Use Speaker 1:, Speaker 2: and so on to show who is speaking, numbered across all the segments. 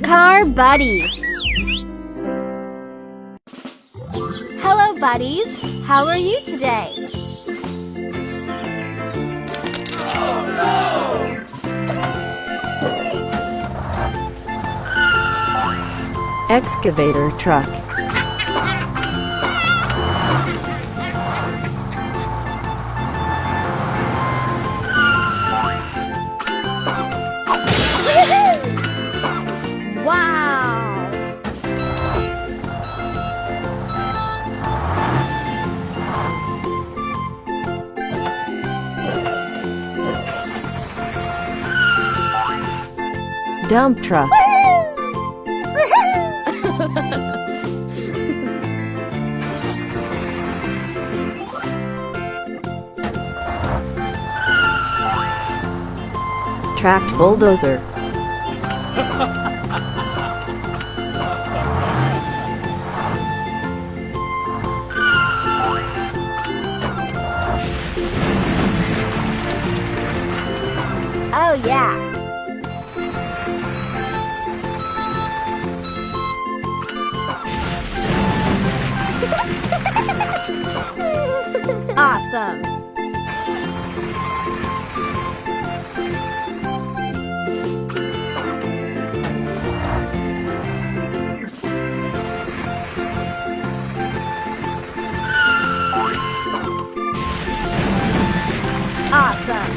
Speaker 1: Car buddies. Hello, buddies. How are you today?
Speaker 2: Excavator truck.
Speaker 1: Wow!
Speaker 2: Dump truck. Tracked bulldozer.
Speaker 1: Oh, yeah. Awesome. Awesome.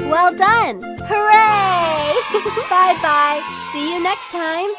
Speaker 1: Well done! Hooray! Bye-bye. See you next time.